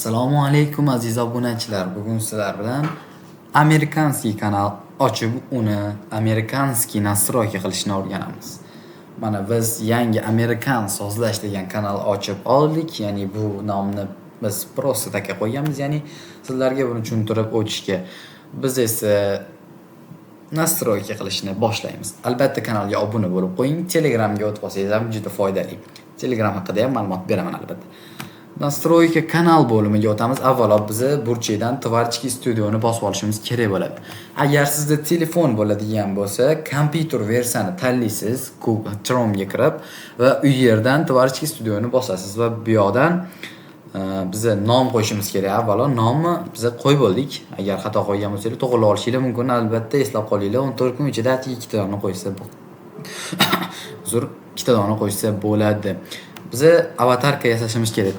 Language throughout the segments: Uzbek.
Assalomu alaykum aziz obunachilar. Bugun sizlar bilan amerikanskiy kanal ochib, uni amerikanskiy nastroyka qilishni o'rganamiz. Mana biz yangi amerikan sozlash degan kanal ochib oldik. Ya'ni bu nomni biz просто taka qo'yganmiz, ya'ni sizlarga buni tushuntirib o'tishga. Biz esa nastroyka qilishni boshlaymiz. Albatta kanalga obuna bo'lib qo'ying. Telegramga o'tib olsangiz ham juda foydali. Telegram haqida ham ma'lumot beraman albatta. Nastroyka kanal bo'limiga o'tamiz. Avvalo biz burchakdan Tvarchki studioni bosib olishimiz kerak bo'ladi. Agar sizda telefon bo'ladigan bo'lsa, kompyuter versiyani tanlaysiz, Google Chrome'ga kirib va u yerdan Tvarchki studioni bosasiz va bu yoqdan biz nom qo'yishimiz kerak. Avvalo nomni biz qo'yib bo'ldik. Agar xato qo'ygan bo'lsangiz to'g'rilab olishingiz mumkin. Albatta eslab qolinglar, 14 kun ichida ikkita dona qo'ysa ikkita dona qo'ysa bo'ladi. Biz avatarka yasashimiz kerak.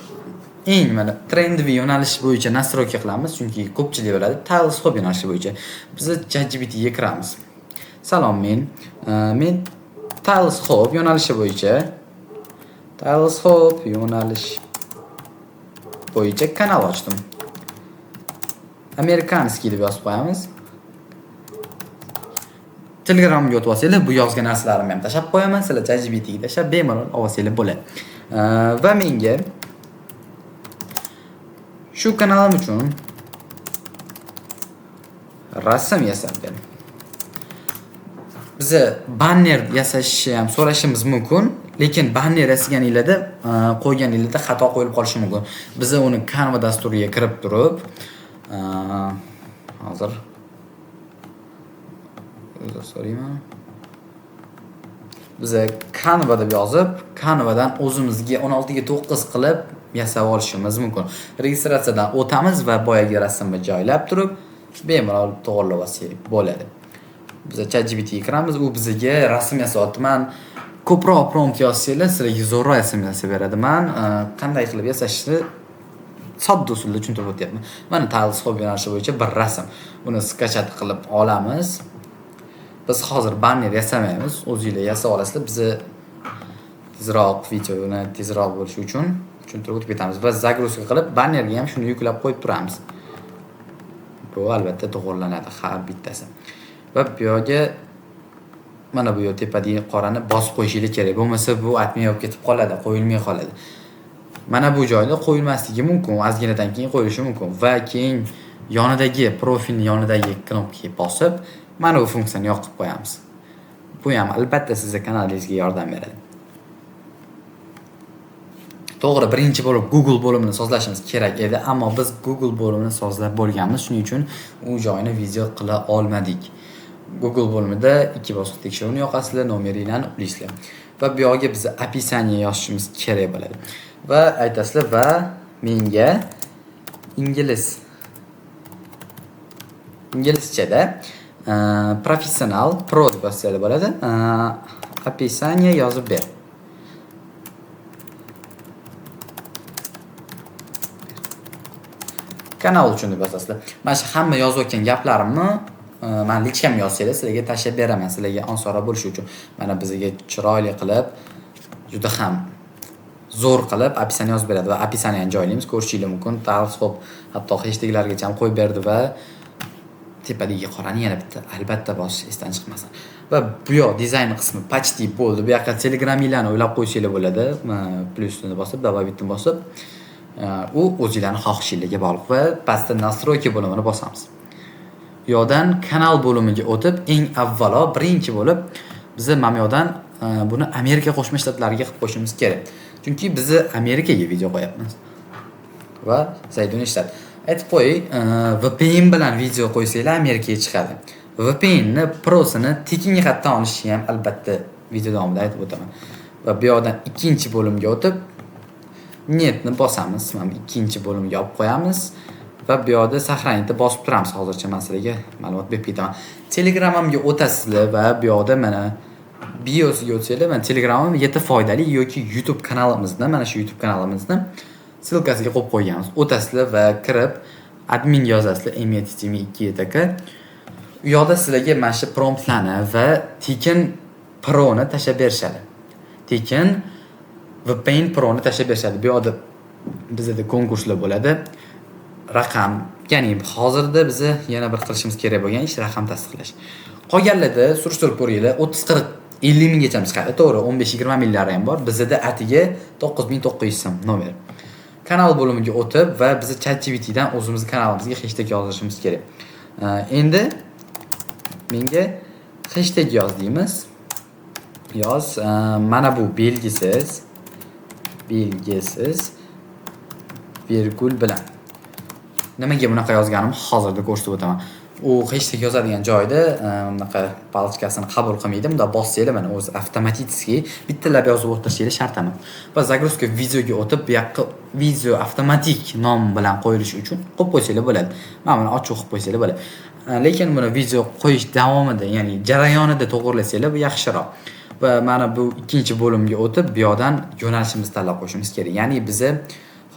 Mana trendiy yo'nalish bo'yicha nastroyka qilamiz, chunki ko'pchilik biladi, Tiles Hub yo'nalishi bo'yicha. Biz ChatGPT ga kiramiz. Salom, men Tiles Hub yo'nalishi bo'yicha kanal ochdim. Amerikanskiy deb yozib qo'yamiz. Telegramga o'tib olsanglar, bu yozgan narsalarimni ham tashab qo'yaman. Sizlar ChatGPT ga tashab bemalol olsanglar bo'ladi. Va menga shu kanalim uchun rasm yasab bering. Biz banner yasashni ham so'rashimiz mumkin, lekin banner yasaganingizda qo'yganingizda xato qo'yilib qolishi mumkin. Biz uni Canva dasturiga kirib turib, hozir so'rayman. Biz Canva deb yozib, Canvadan o'zimizga 16 ga 9 qilib yasab olishimiz mumkin. Registratsiyadan o'tamiz va boyagi rasmni joylab turib, bemalol to'g'rilab olsak bo'ladi. Biz ChatGPT ga kiramiz, u bizga rasm yasayapti. Men ko'proq prompt yozsanglar, sizlarga zo'rroq rasm yasab beradi. Men qanday qilib yasashni sodda usulda tushuntirib o'tyapman. Mana Tiles Hub yo'nalishi bo'yicha bir rasm. Buni skachat qilib olamiz. Biz hozir banner yasamaymiz, o'zingizlar yasab olasizlar. Biz tezroq videoni tezroq bo'lishi uchun tushuntirib o'tib ketamiz. Va zagruzka qilib bannerga ham shuni yuklab qo'yib turamiz. Bu albatta to'g'rilanadi har bittasi. Va bu yerga mana bu yer tepadagi qorani bosib qo'yishingiz kerak. Bo'lmasa bu atmay olib ketib qoladi, qo'yilmay qoladi. Mana bu joyda qo'yilmasligi mumkin, ozginadan keyin qo'yilishi mumkin va keyin yonidagi profilning yonidagi knopkaga bosib, mana bu funksiyani yoqib qo'yamiz. Bu ham albatta sizning kanalingizga yordam beradi. To'g'ri, birinchi bo'lib Google bo'limini sozlashimiz kerak edi, ammo biz Google bo'limini sozlab bo'lganmiz, shuning uchun u joyni video qila olmadik. Google bo'limida 2 bosqich tekshiruvni yoqasizlar, nomeringlarni ulaysizlar. Va bu yerga biz описание yozishimiz kerak bo'ladi. Va aytasizlar va menga inglizchada professional pro deb yozsanglar bo'ladi. Описание yozib ber. Kanal uchun deb yozasizlar. Mana shu hamma yozayotgan gaplarimni men lichkam yozsanglar, sizlarga tashab beraman, sizlarga osonroq bo'lishi uchun. Mana bizga chiroyli qilib, juda ham zo'r qilib описание yozib beradi va описаниеni joylaymiz, ko'rishingiz mumkin. Tiles Hub hatto hashtaglargacha ham qo'yib berdi va tepadagi qorani yana bitta albatta bosish esdan chiqmasin. Va bu yoq dizayn qismi почти bo'ldi. Bu yoqqa telegraminglarni o'ylab qo'ysanglar bo'ladi. Plusni bosib, добавitni bosib, u o'zingizlarning xohishingizga bog'liq va pastda настройки bo'limini bosamiz. Bu yoqdan kanal bo'limiga o'tib, eng avvalo birinchi bo'lib biz mana bu yoqdan buni Amerika Qo'shma Shtatlariga qilib qo'yishimiz kerak. Chunki biz Amerikaga video qo'yapmiz. Va Saydun ishlat. Aytib qo'y, VPN bilan video qo'ysanglar Amerikaga chiqadi. VPN ni prosini tekinga xatdan olishni ham albatta video davomida aytib o'taman. Va bu yoqdan ikkinchi bo'limga o'tib netni bosamiz. Mana ikkinchi bo'limga olib qo'yamiz va bu yoqda saqlanishni bosib turamiz. Hozircha men sizlarga ma'lumot berib ketaman. Telegramimga o'tasizlar va bu yoqda mana biosiga o'tsanglar, men Telegramim yetti foydali yoki YouTube kanalimizni, mana shu YouTube kanalimizni silkasiga qo'yib qo'yganmiz. O'tasizlar va kirib admin yozasizlar, MTTM2 u yoqda sizlarga mana shu promptlarni va tekin Pro ni tashab berishadi. Tekin VPN Pro ni tashab berishadi. Bu yoqda bizda konkurslar bo'ladi. raqam, ya'ni hozirda bizni yana bir qilishimiz kerak bo'lgan ish raqam tasdiqlash. Qolganlarda surishtirib ko'ringlar, 30 40 50 minggacha chiqadi, to'g'ri, 15-20 minglari ham bor. Bizda atiga 9900 so'm nomer. Kanal bo'limiga o'tib va biz ChatGPT dan o'zimizning kanalimizga hashtag yozishimiz kerak. Endi menga hashtag yoz deymiz. Yoz, mana bu belgisiz virgul bilan. Nimaga bunaqa yozganimni hozirda ko'rsatib o'taman. U hashtag yozadigan joyda bunaqa palochkasini qabul qilmaydi. Bunda bossanglar mana o'zi avtomatически bittalab yozib o'tishinglar shart emas. Va загрузка videoga o'tib, bu yoqqa video avtomatik nom bilan qo'yilishi uchun qo'yib qo'ysanglar bo'ladi. Mana buni ochiq qo'yib qo'ysanglar bo'ladi. Lekin buni video qo'yish davomida, ya'ni jarayonida to'g'irlasanglar bu yaxshiroq. Va mana bu ikkinchi bo'limga o'tib, bu yoqdan yo'nalishimizni tanlab qo'yishimiz kerak. Ya'ni biz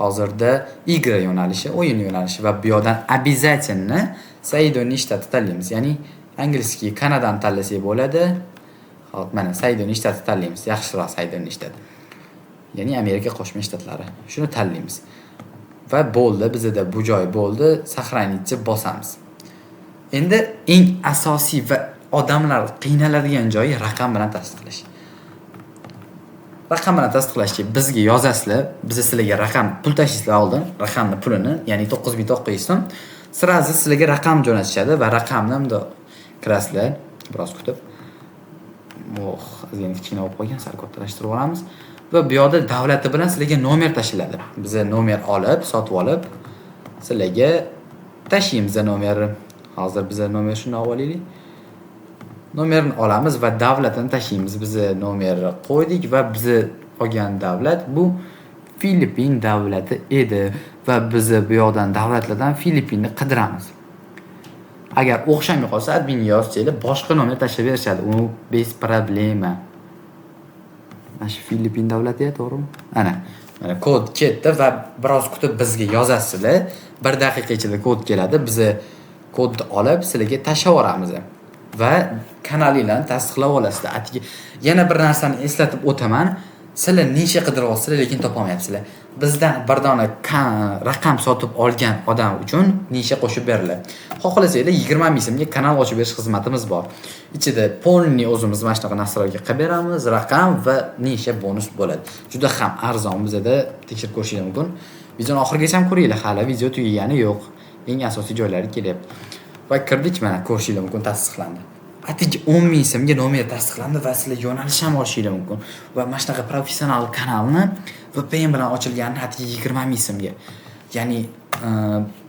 hozirda igra yo'nalishi, o'yin yo'nalishi va bu yoqdan обязательно Saidoniy shtati tanlaymiz. Ya'ni angliskiy Kanadani tanlasak bo'ladi. Hop, mana Saidoniy shtati tanlaymiz. Yaxshiroq Saidoniy shtati. Ya'ni Amerika Qo'shma Shtatlari. Shuni tanlaymiz. Va bo'ldi, bizda bu joy bo'ldi. Сохранitni bosamiz. Endi eng asosiy va odamlar qiynaladigan joyi raqam bilan tasdiqlash. Raqam bilan tasdiqlashga bizga yozasizlar, biz sizlarga raqam pul tashishlar oldin, raqamni pulini, ya'ni 9900 so'm sirazi sizlarga raqam jo'natishadi va raqamni hamda kirasizlar, biroz kutib. Ozgina kichkina bo'lib qolgan, sal kattalashtirib olamiz va bu yoqda davlati bilan sizlarga nomer tashiladi. Biz nomer olib, sotib olib sizlarga tashiymiz nomerni. Hozir biz nomer shuni olib olaylik. Nomerni olamiz va davlatini tashiymiz. Biz nomerni qo'ydik va biz olgan davlat bu Filippin davlati edi va biz bu yoqdan davlatlardan Filippinni qidiramiz. Agar o'xshamay qolsa, admin yozsanglar boshqa nomer tashlab berishadi. U bez problema. Mana shu Filippin davlati, to'g'rimi? Mana kod ketdi va biroz kutib bizga yozasizlar. 1 daqiqa ichida kod keladi. Biz kodni olib sizlarga tashlab yuboramiz. Va kanalinglarni tasdiqlab olasizlar. Atiga yana bir narsani eslatib o'taman. Sizlar nisha qidiryapsizlar, lekin topolmayapsizlar. Bizdan bir dona raqam sotib olgan odam uchun nisha qo'shib beriladi. Xohlasanglar 20 ming so'mga kanal ochib berish xizmatimiz bor. Ichida polni o'zimiz mana shunaqa narsalarga qilib beramiz, raqam va nisha bonus bo'ladi. Juda ham arzon, bizda tekshirib ko'rishingiz mumkin. Videoni oxirigacha ham ko'ringlar, hali video tugagani yo'q. Eng asosiy joylari kelyapti. Va kirdik, mana ko'rishingiz mumkin, tasdiqlandi. Atiga 10 ming so'mga nomer tasdiqlandi va sizlar yo'nalish ham olishingiz mumkin. Va mana shunaqa professional kanalni VPN bilan ochilganini atiga 20 ming so'mga. Ya'ni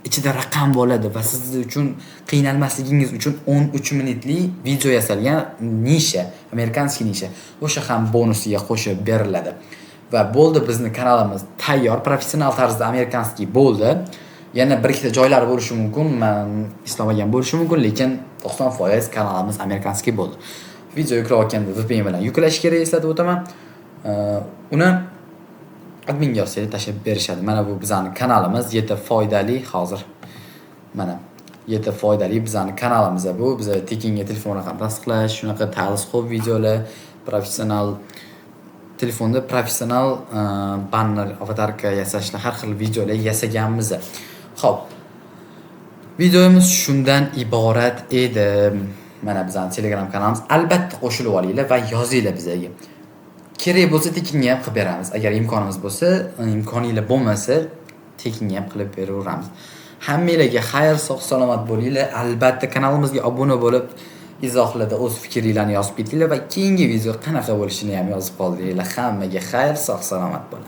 ichida raqam bo'ladi va siz uchun qiynalmasligingiz uchun 13 minutli video yasalgan nisha, amerikanskiy nisha. O'sha ham bonusiga qo'shib beriladi. Va bo'ldi, bizning kanalimiz tayyor, professional tarzda amerikanskiy bo'ldi. Yana bir ikkita joylari bo'lishi mumkin, men islamagan bo'lishi mumkin, lekin 90% kanalimiz amerikanskiy bo'ldi. Video yuklayotganda VPN bilan yuklash kerak, eslatib o'taman. Uni adminga yozsangiz tashlab berishadi. Mana bu bizning kanalimiz, Yeta foydali hozir. Mana Yeta foydali bizning kanalimiz bu. Biz tekinga telefon raqam tasdiqlash, shunaqa teleskop videolar, professional telefonda professional banner, avatarka yasashlar, har xil videolar yasaganmiz. Xo'p. Videomiz shundan iborat edi. Mana bizning Telegram kanalimiz, albatta qo'shilib olinglar va yozinglar bizga. Kerak bo'lsa tekinga ham qilib beramiz. Agar imkonimiz bo'lsa, imkoninglar bo'lmasa, tekinga ham qilib beraveramiz. Hammanglarga xayr, sog' salomat bo'linglar. Albatta kanalimizga obuna bo'lib, izohlarda o'z fikringizni yozib ketinglar va keyingi video qanaqa bo'lishini ham yozib qoldiringlar. Hammaga xayr, sog' salomat bo'ling.